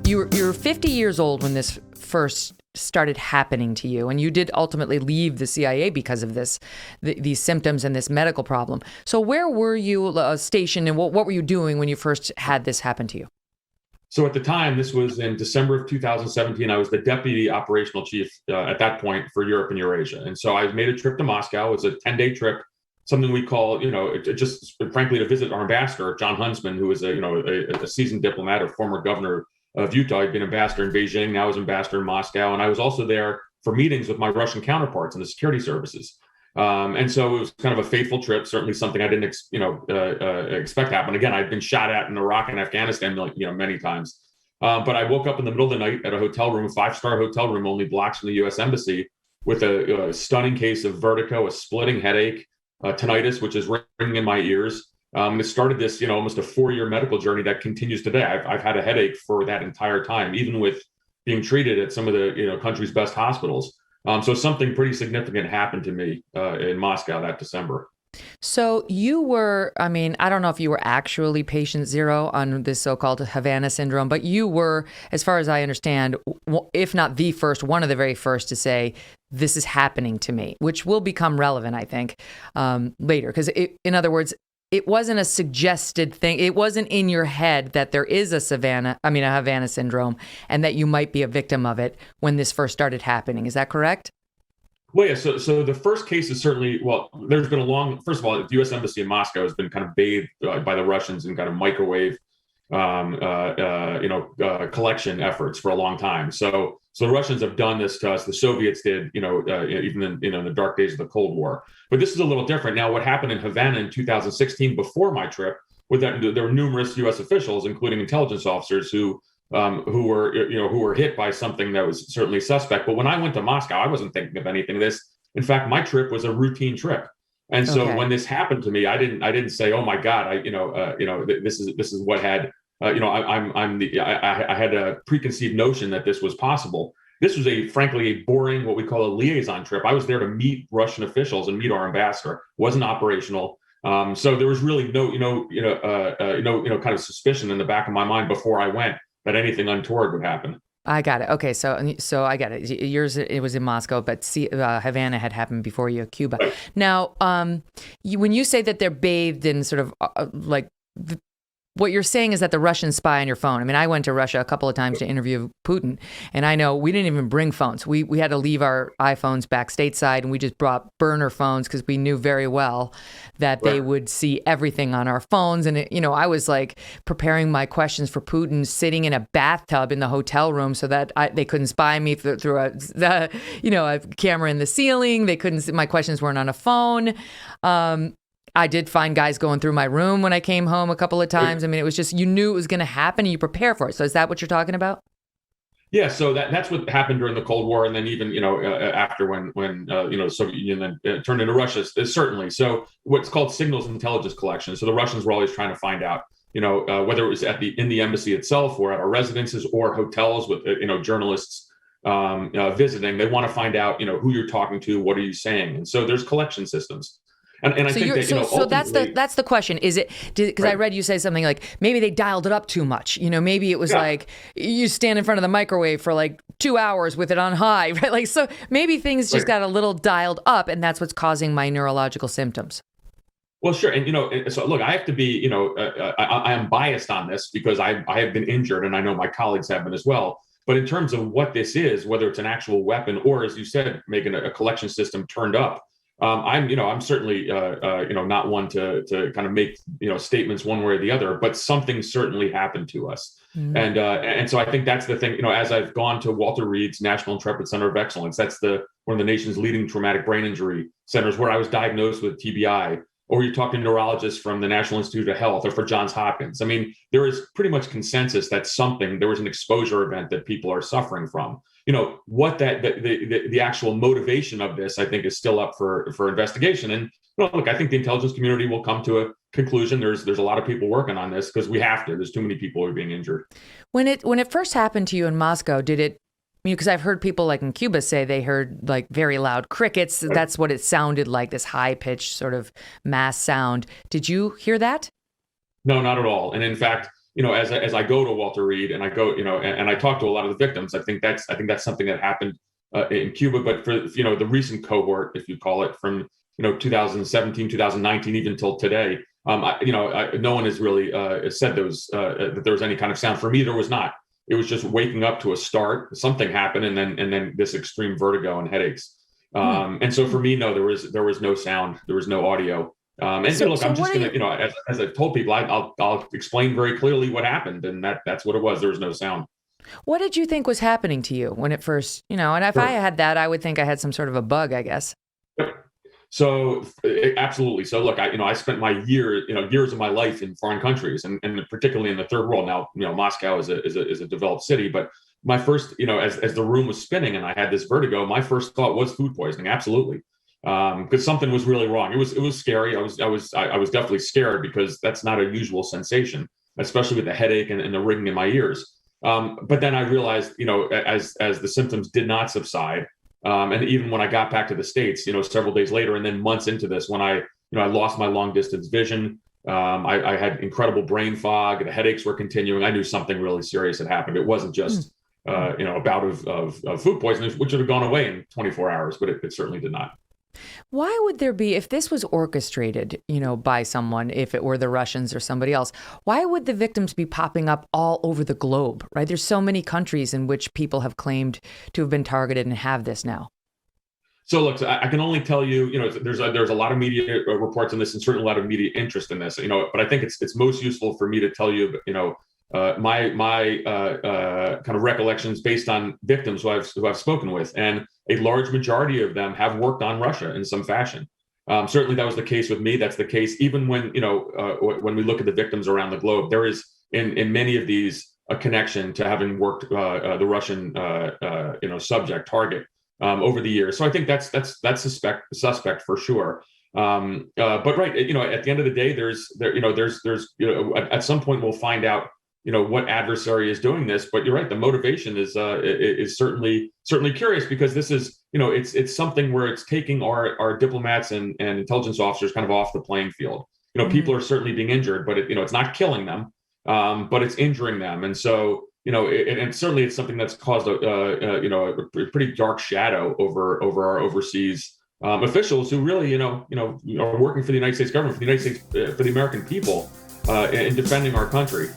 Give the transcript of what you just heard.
You're 50 years old when this first started happening to you, and you did ultimately leave the CIA because of these symptoms and this medical problem. So where were you stationed, and what were you doing when you first had this happen to you? So at the time, this was in December of 2017, I was the deputy operational chief at that point for Europe and Eurasia. And so I made a trip to Moscow. It was a 10-day trip, something we call, just frankly to visit our ambassador, John Huntsman, who is a seasoned diplomat, a former governor of Utah. He'd been ambassador in Beijing, now is ambassador in Moscow. And I was also there for meetings with my Russian counterparts in the security services. And so it was kind of a fateful trip, certainly something I didn't expect to happen. Again, I'd been shot at in Iraq and Afghanistan, many times. But I woke up in the middle of the night at a hotel room, a 5-star hotel room, only blocks from the U.S. Embassy, with a stunning case of vertigo, a splitting headache, tinnitus, which is ringing in my ears. It started this, almost a 4-year medical journey that continues today. I've had a headache for that entire time, even with being treated at some of the country's best hospitals. So something pretty significant happened to me in Moscow that December. So you were, I don't know if you were actually patient zero on this so-called Havana Syndrome, but you were, as far as I understand, if not the first, one of the very first to say, this is happening to me, which will become relevant, I think, later. Because in other words, it wasn't a suggested thing. It wasn't in your head that there is a Havana Syndrome and that you might be a victim of it when this first started happening. Is that correct? Well, yeah. So the first case is certainly, there's been first of all, the U.S. Embassy in Moscow has been kind of bathed by the Russians in kind of microwave, collection efforts for a long time. So the Russians have done this to us. The Soviets did, even in the dark days of the Cold War. But this is a little different. Now, what happened in Havana in 2016 before my trip was that there were numerous U.S. officials, including intelligence officers, who were hit by something that was certainly suspect. But when I went to Moscow, I wasn't thinking of anything of this. In fact, my trip was a routine trip. And so when this happened to me, I didn't say, "Oh my God," this is what had. I had a preconceived notion that this was possible. This was frankly a boring, what we call a liaison trip. I was there to meet Russian officials and meet our ambassador. It wasn't operational. So there was really no kind of suspicion in the back of my mind before I went that anything untoward would happen. I got it. Okay, so I got it. Yours, it was in Moscow, but Havana had happened before you, Cuba. Right. Now, when you say that they're bathed in sort of what you're saying is that the Russians spy on your phone. I went to Russia a couple of times to interview Putin, and I know we didn't even bring phones. We had to leave our iPhones back stateside, and we just brought burner phones because we knew very well that they would see everything on our phones. And I was like preparing my questions for Putin, sitting in a bathtub in the hotel room so that they couldn't spy me through a camera in the ceiling. They couldn't. My questions weren't on a phone. I did find guys going through my room when I came home a couple of times. It was just, you knew it was going to happen and you prepare for it. So is that what you're talking about? Yeah, so that's what happened during the Cold War, and then even after when Soviet Union then turned into Russia, certainly. So what's called signals intelligence collection. So the Russians were always trying to find out, whether it was in the embassy itself or at our residences or hotels with journalists visiting. They want to find out who you're talking to, what are you saying, and so there's collection systems. And I think that, so that's the question. Is it because I read you say something like maybe they dialed it up too much? Maybe it was like you stand in front of the microwave for like 2 hours with it on high, right? Like, so maybe things just got a little dialed up, and that's what's causing my neurological symptoms. Well, sure. And so look, I have to be, I am biased on this because I have been injured, and I know my colleagues have been as well. But in terms of what this is, whether it's an actual weapon or, as you said, making a collection system turned up. I'm certainly, not one to kind of make, statements one way or the other, but something certainly happened to us. Mm-hmm. And so I think that's the thing, as I've gone to Walter Reed's National Intrepid Center of Excellence, that's one of the nation's leading traumatic brain injury centers where I was diagnosed with TBI, or you talk to neurologists from the National Institute of Health or for Johns Hopkins. There is pretty much consensus that there was an exposure event that people are suffering from. What the actual motivation of this, I think, is still up for investigation. And look, I think the intelligence community will come to a conclusion. There's a lot of people working on this because we have to. There's too many people who are being injured. When it first happened to you in Moscow, did it? Because I've heard people like in Cuba say they heard like very loud crickets. Right. That's what it sounded like, this high pitched sort of mass sound. Did you hear that? No, not at all. And in fact, as I go to Walter Reed and I go, and I talk to a lot of the victims, I think that's something that happened in Cuba. But for the recent cohort, if you call it, from 2017, 2019, even till today, no one has really said that there was any kind of sound. For me, there was not. It was just waking up to a start. Something happened, and then this extreme vertigo and headaches. And so for me, no, there was no sound, there was no audio. I'm just gonna, as I've told people, I'll explain very clearly what happened, and that's what it was. There was no sound. What did you think was happening to you when it first, and if I had that, I would think I had some sort of a bug, I guess. Yep. So absolutely. So look, I spent my years of my life in foreign countries, and particularly in the third world. Now, Moscow is a developed city, but my first, as the room was spinning and I had this vertigo, my first thought was food poisoning. Absolutely. Because something was really wrong. It was scary. I was definitely scared, because that's not a usual sensation, especially with the headache and the ringing in my ears. But then I realized, as the symptoms did not subside, and even when I got back to the States, several days later, and then months into this, when I lost my long distance vision, I had incredible brain fog. The headaches were continuing. I knew something really serious had happened. It wasn't just a bout of food poisoning, which would have gone away in 24 hours, but it certainly did not. Why would there be, if this was orchestrated, by someone, if it were the Russians or somebody else, why would the victims be popping up all over the globe, right? There's so many countries in which people have claimed to have been targeted and have this now. So look, I can only tell you, there's a lot of media reports on this, and certainly a lot of media interest in this, but I think it's most useful for me to tell you, my kind of recollections based on victims who I've spoken with, and a large majority of them have worked on Russia in some fashion. Certainly, that was the case with me. That's the case even when when we look at the victims around the globe. There is in many of these a connection to having worked the Russian subject target over the years. So I think that's suspect for sure. But right, at the end of the day, there's at some point we'll find out what adversary is doing this. But you're right, the motivation is certainly curious, because this is it's something where it's taking our diplomats and intelligence officers kind of off the playing field. People are certainly being injured, but it's not killing them, but it's injuring them. And so and certainly it's something that's caused a pretty dark shadow over our overseas officials who really are working for the United States government, for the United States, for the American people, in defending our country.